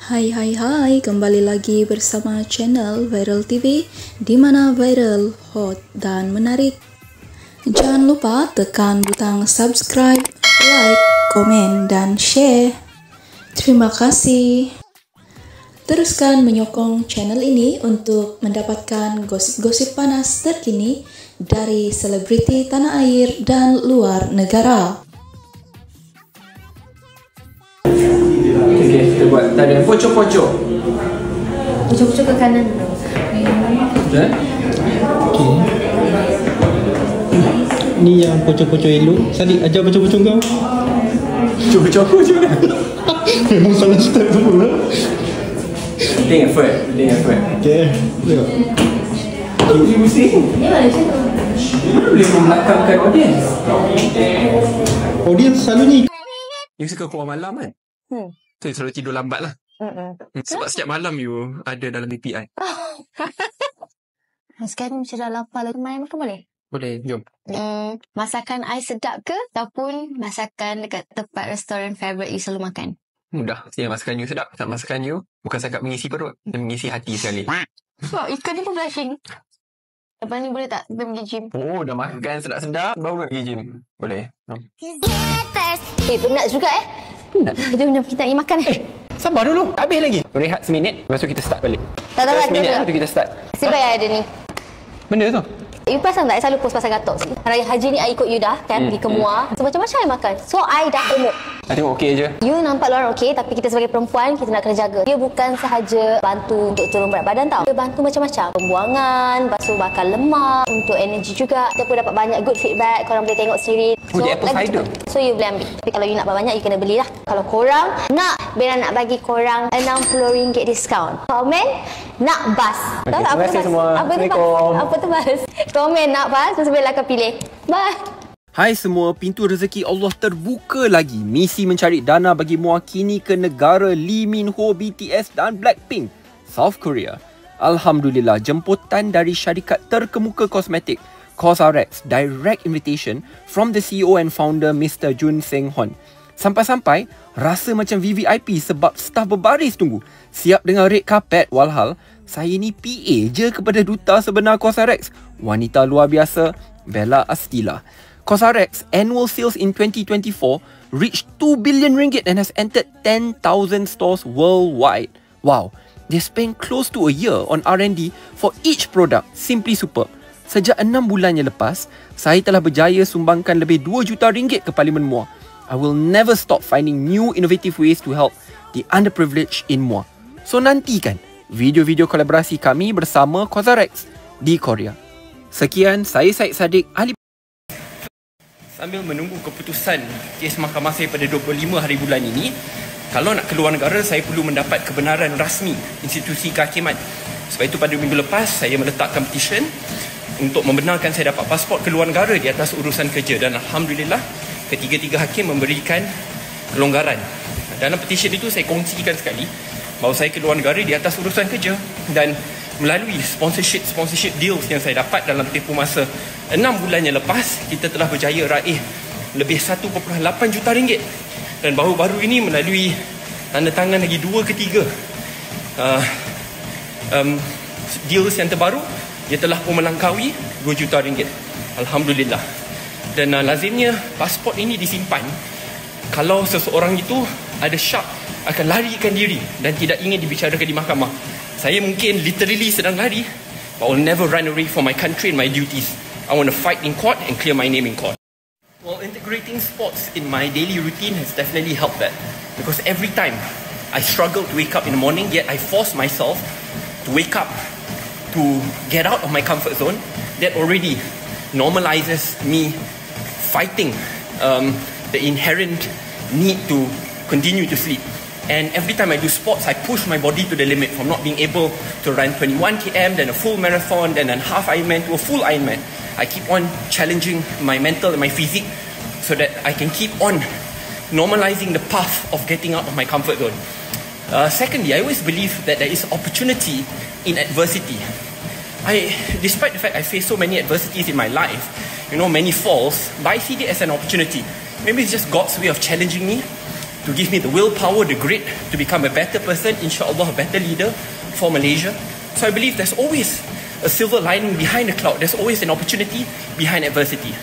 Hai, kembali lagi bersama channel Viral TV, di mana viral, hot, dan menarik. Jangan lupa tekan butang subscribe, like, komen, dan share. Terima kasih. Teruskan menyokong channel ini untuk mendapatkan gosip-gosip panas terkini dari selebriti tanah air dan luar negara. Okay, kita buat tadi pocok-pocok. Pocok-pocok ke kanan. Betul? Okay. Ni yang pocok-pocok elok. Sadiq ajar pocok-pocok kau. Pocok-pocok aku macam mana? Memang salah style tu pula. Penting effort. Okay. Tengok. Ini pusing. Ni mana macam tu? Ini boleh membelakangkan audience. Audience selalu ni. You suka keluar malam kan? So, you selalu tidur lambat lah. Sebab setiap malam you ada dalam BPI. Sekarang macam dah lapar lah. Makan boleh? Boleh, jom. Masakan I sedap ke? Ataupun masakan dekat tempat restoran favourite you selalu makan? Mudah. Pastinya masakan you sedap. Tak masakan you bukan sangat mengisi perut. Dan mengisi hati sekali. Sebab ikan ni pun blushing. Lepas ni boleh tak kita pergi gym? Oh, dah makan sedap-sedap. Baru nak pergi gym. Boleh. Penat juga Penat. Kita nak pergi makan. Sabar dulu. Tak habis lagi. Rehat seminit. Lepas tu kita start balik. Tak seminit lepas tu kita start. Sebab ada ni. Benda tu. You pasal tak? I selalu post pasal gatok. Raya haji ni I ikut you dah kan pergi ke Muar. So macam-macam I makan. So I dah elok. I tengok okey je. You nampak luar okey, tapi kita sebagai perempuan kita nak kena jaga. Dia bukan sahaja bantu untuk turun berat badan tau. Dia bantu macam-macam. Pembuangan, basuh bakar lemak, untuk energi juga. Kita pun dapat banyak good feedback. Korang boleh tengok sendiri. Oh, dia apple cider. So you boleh ambil. Tapi kalau you nak banyak you kena belilah. Kalau korang nak, Bella nak bagi korang RM60 diskaun. Komen nak bas. Okay, Tahu tak terima kasih semua. Assalamualaikum. Apa tu bas? Komen nak bas, terus Bella akan pilih. Bye. Hai semua, pintu rezeki Allah terbuka lagi. Misi mencari dana bagi mewakili ke negara Lee Min Ho, BTS dan Blackpink, South Korea. Alhamdulillah, jemputan dari syarikat terkemuka kosmetik COSRX, direct invitation from the CEO and founder Mr. Jun Seng Hon. Sampai-sampai, rasa macam VVIP sebab staf berbaris tunggu. Siap dengan red carpet, walhal saya ni PA je kepada duta sebenar COSRX, wanita luar biasa, Bella Astila. COSRX annual sales in 2024 reached 2 billion ringgit and has entered 10,000 stores worldwide. Wow, they spent close to a year on R&D for each product. Simply superb. Sejak 6 bulan yang lepas, saya telah berjaya sumbangkan lebih 2 juta ringgit ke Parlimen Muar. I will never stop finding new innovative ways to help the underprivileged in Muar. So nantikan video-video kolaborasi kami bersama COSRX di Korea. Sekian, saya Syed Saddiq, ahli. Sambil menunggu keputusan kes mahkamah saya pada 25 hari bulan ini, kalau nak keluar negara, saya perlu mendapat kebenaran rasmi institusi kehakiman. Sebab itu pada minggu lepas, saya meletakkan petition untuk membenarkan saya dapat pasport keluar negara di atas urusan kerja. Dan Alhamdulillah, ketiga-tiga hakim memberikan kelonggaran. Dalam petition itu, saya kongsikan sekali bahawa saya keluar negara di atas urusan kerja. Dan melalui sponsorship deals yang saya dapat dalam tempoh masa 6 bulan yang lepas, kita telah berjaya raih lebih 1.8 juta ringgit. Dan baru-baru ini melalui tanda tangan lagi 2 ke 3 deals yang terbaru, dia telah pun melangkaui 2 juta ringgit. Alhamdulillah. Dan lazimnya pasport ini disimpan kalau seseorang itu ada syak akan larikan diri dan tidak ingin dibicarakan di mahkamah. Saya mungkin literally sedang lari, but I will never run away from my country and my duties. I want to fight in court and clear my name in court. Well, integrating sports in my daily routine has definitely helped that. Because every time I struggle to wake up in the morning, yet I force myself to wake up, to get out of my comfort zone, that already normalizes me fighting the inherent need to continue to sleep. And every time I do sports, I push my body to the limit, from not being able to run 21 km, then a full marathon, then a half Ironman to a full Ironman. I keep on challenging my mental and my physique so that I can keep on normalizing the path of getting out of my comfort zone. Secondly, I always believe that there is opportunity in adversity. Despite the fact I face so many adversities in my life, many falls, but I see it as an opportunity. Maybe it's just God's way of challenging me to give me the willpower, the grit to become a better person, inshallah a better leader for Malaysia. So I believe there's always a silver lining behind the cloud. There's always an opportunity behind adversity.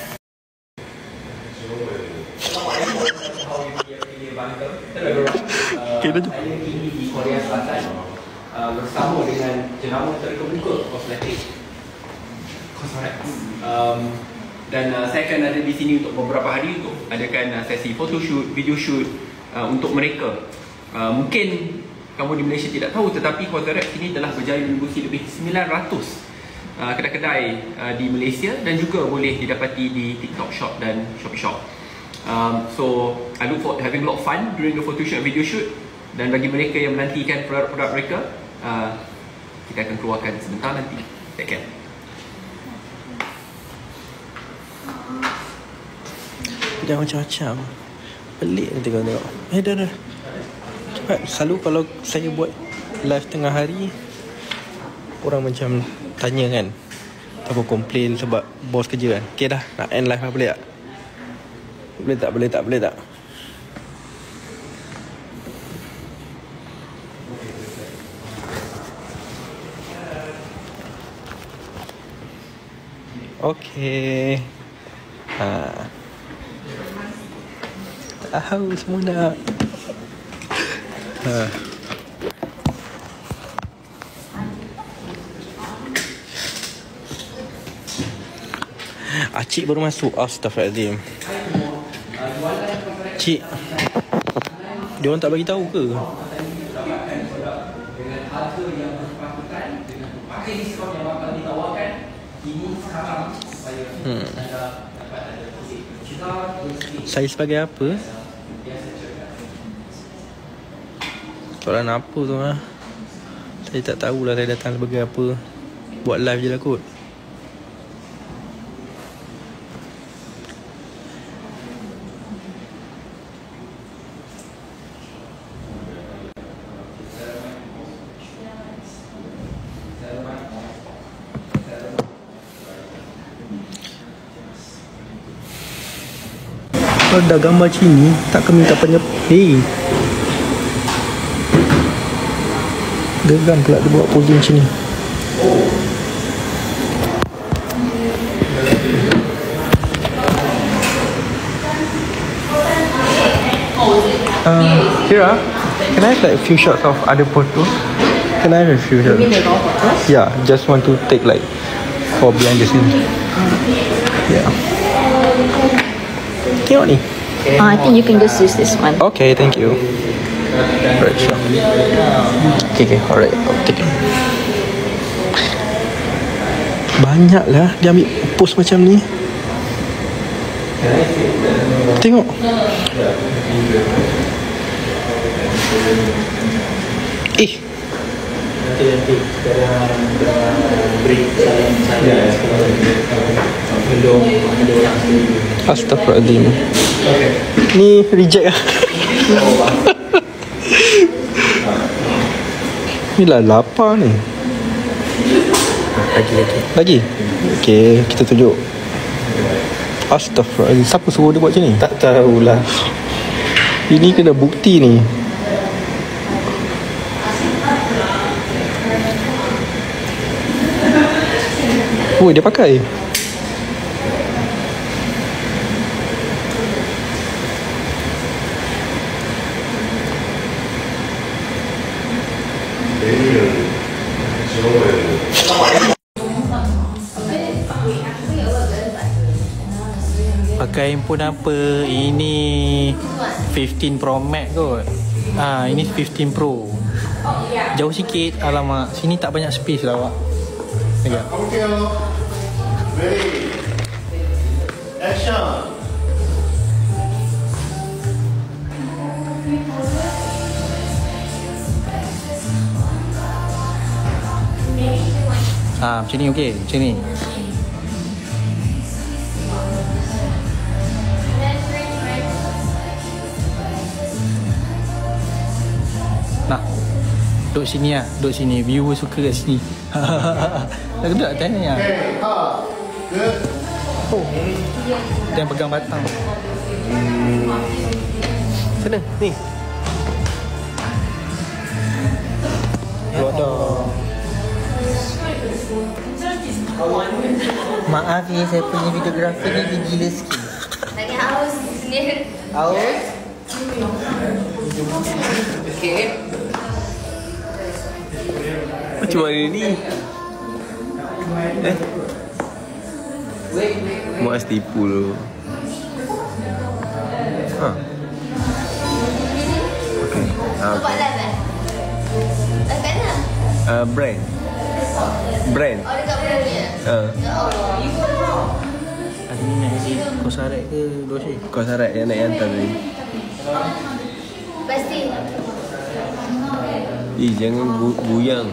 Di Korea Selatan bersama dengan jenama terkemuka kosmetik. Dan saya akan ada di sini untuk beberapa hari untuk adakan sesi photoshoot, video shoot untuk mereka. Mungkin kamu di Malaysia tidak tahu, tetapi Cosrx ini telah berjaya menembus lebih 900 kedai-kedai di Malaysia dan juga boleh didapati di TikTok Shop dan Shopee Shop. So I look forward to having a lot of fun during the photo shoot and video shoot. Dan bagi mereka yang menantikan produk-produk mereka, kita akan keluarkan sebentar nanti. Take care. Dah macam-macam. Pelik nanti kau tengok. Dah. Cepat. Selalu kalau saya buat live tengah hari, orang macam tanya kan, atau komplain sebab bos kerja kan. Okay dah, nak end live lah, boleh tak? Boleh tak? Okay. Tahu semua nak. Cik baru masuk. Astaghfirullahaladzim. Cik, dia orang tak bagi tahu ke? Saya sebagai apa? Soalan apa tu lah? Saya tak tahulah saya datang sebagai apa. Buat live je lah kot. Kalau dah gambar sini, takkan minta banyak. Gegan pula dia buat posing sini. Kira, can I have like a few shots of other photos? Can I have a few shots? You mean the raw photos? Yeah, just want to take like for behind the scene. Yeah. Tengok ni. I think you can just use this one. Okay, thank you. Alright, sure. Okay, alright, I'll take it. Banyak lah dia ambil post macam ni. Tengok. Astaghfirullahaladzim. Ni reject lah. Ni lah lapar ni. Lagi? Okay, kita tunjuk. Astaghfirullahaladzim. Siapa suruh dia buat macam ni? Tak tahulah. Ini kena bukti ni. Oh, dia pakai. Pakai handphone apa? Ini 15 Pro Max kot. Ini 15 Pro. Jauh sikit. Alamak, sini tak banyak space lah awak. Sekejap. Okay, ready. Action. Macam ni okey, macam ni. Nah, duduk sini lah, duduk sini. Viewer suka kat sini. Dah duduk tanya lah. Oh, dia yang pegang batang. Sana, ni. Lodoh. Maaf ya, saya punya videografer ni gila sikit. Lagi haus sendiri. Haus? Okey. Macam mana ni? Mak tipu tu. Ha. Okey. Buat live eh? Live kat mana? Brand. Oh, dekat brand ni? Ya Allah. Hari ni naik si Kosaret ke Doshi? Kosaret yang naik hantar tadi. Pasti. Jangan buyang.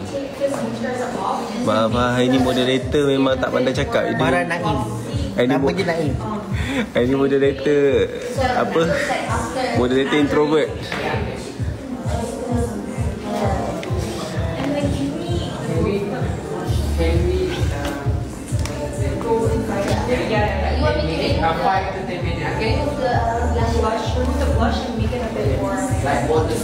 Maaf hari ni moderator memang tak pandai cakap. Marah Naim. Nama je Naim. Hari ni moderator apa? Moderator introvert.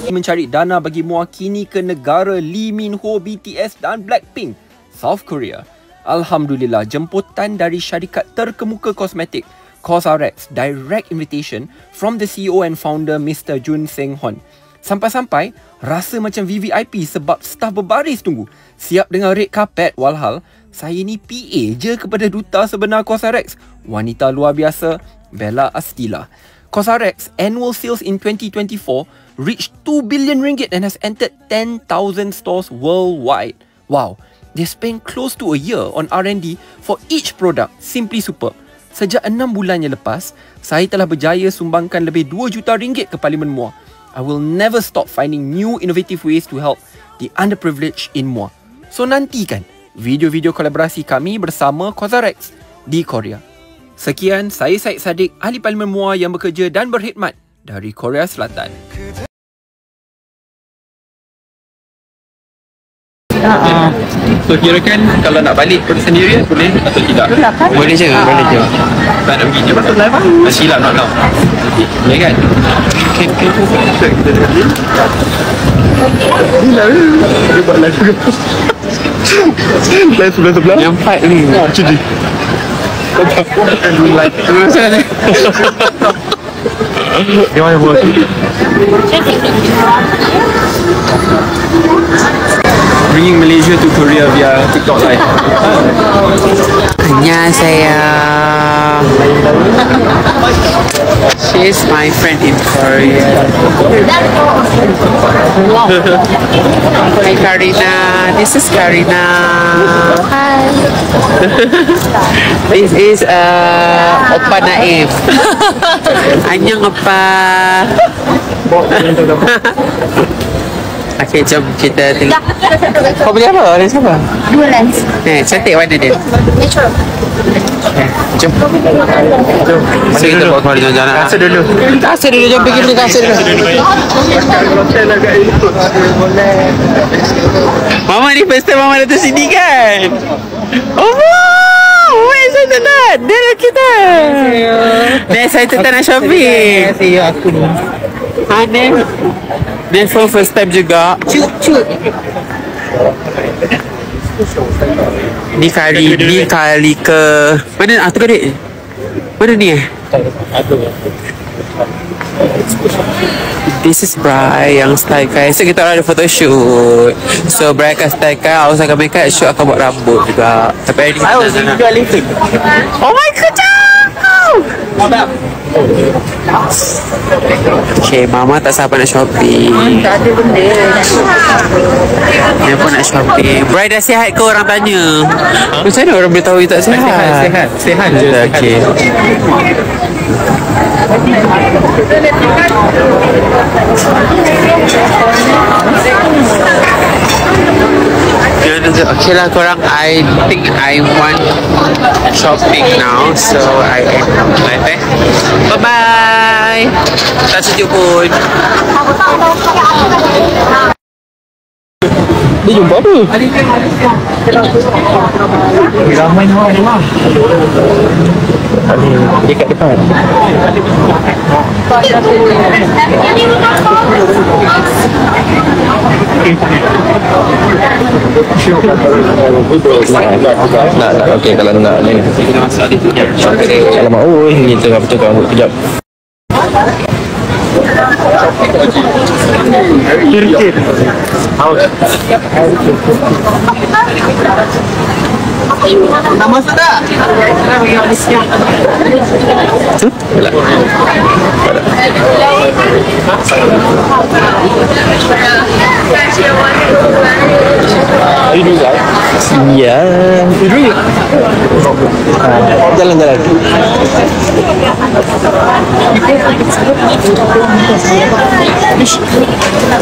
Mencari dana bagi mewakili ke negara Lee Min Ho, BTS dan Blackpink, South Korea. Alhamdulillah, jemputan dari syarikat terkemuka kosmetik COSRX, direct invitation from the CEO and founder Mr. Jun Seng Hon. Sampai-sampai rasa macam VVIP sebab staf berbaris tunggu, siap dengan red carpet. Walhal saya ni PA je kepada duta sebenar COSRX, wanita luar biasa Bella Astila. COSRX annual sales in 2024 reached 2 billion ringgit and has entered 10,000 stores worldwide. Wow, they spent close to a year on R&D for each product. Simply superb. Sejak 6 bulan yang lepas, saya telah berjaya sumbangkan lebih 2 juta ringgit ke Parlimen Muar. I will never stop finding new innovative ways to help the underprivileged in Muar. So nantikan video-video kolaborasi kami bersama COSRX di Korea. Sekian, saya Syed Saddiq, ahli Parlimen Muar yang bekerja dan berkhidmat dari Korea Selatan. So kirakan kalau nak balik pun sendiri boleh atau tidak? Boleh je, boleh je. Tak nak pergi je pasal live lah. Silap nak tahu. Boleh kan? Dia buat live juga. Live sebelah-sebelah. Yang 4 ni. Cudi. Dia mana buat? Bringing Malaysia to Korea via TikTok live. Annyeonghaseyo. She's my friend in Korea. Hi Karina, this is Karina. Hi. This is Oppa Naif. Annyeong Oppa. Okay, jom kita tengok. Kau beli apa? Lens apa? Dua lens. Cantik warna dia. Natural. Jom. Masa kita buat keluar jalan-jalan. Kasa dulu. Jom pergi beli kasa dulu. Mama ni first time Mama datang sini kan? Oh wow! Saya excited. Dia lah kita. Dia excited nak shopping. Saya aku ni. Dia first time juga. Cut. Ni kali ke mana? Tu adik. Mana ni This is Bri yang style kai. So kita ada photoshoot. So Bri akan style kai, Aus akan make up, shoot akan buat rambut juga. Tapi hari ni oh my god, cakap. Okay, Mama tak sabar nak shopping. Tak ada benda. Dia pun nak shopping. Bri dah sihat ke orang tanya? Macam mana orang boleh tahu you tak sihat? Sihat je. Okay. Okay lah korang, I think I want shopping now, so I end live bye-bye. Tak sejuk pun. Dia jumpa apa? Ramai orang. Dekat depan. Nak. Okey, kalau nak ni. Alamak, ni tengah bercakap kejap. Kir. Nak masuk tak? Ya. Jalan-jalan.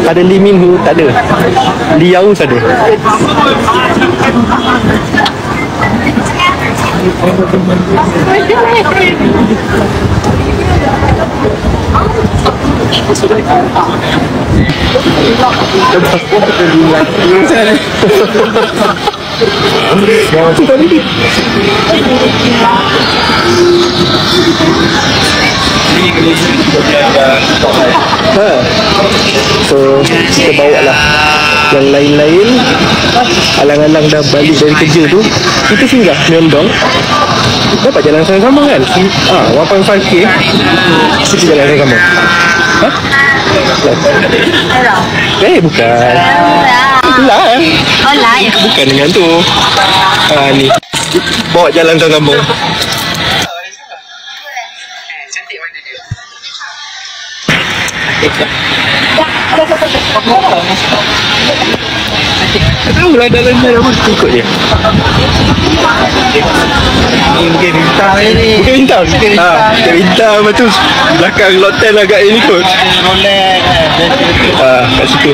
Ada Lee Min Ho tak ada. Lee Yaus ada. So kita bawa lah yang lain-lain. Alang-alang dah balik dari kerja tu, kita singgah Myeongdong. Dapat jalan sama-sama kan? 1.5k kita jalan sama-sama. Bukan Live. Bukan dengan tu. Ni bawa jalan kampung. Tak tahu lah dalam-dalam apa ikut dia. Bukan bintang ni. Bukan bintang. Bukan bintang. Lepas tu belakang lotel agak ini kot. Rolex. Kat situ.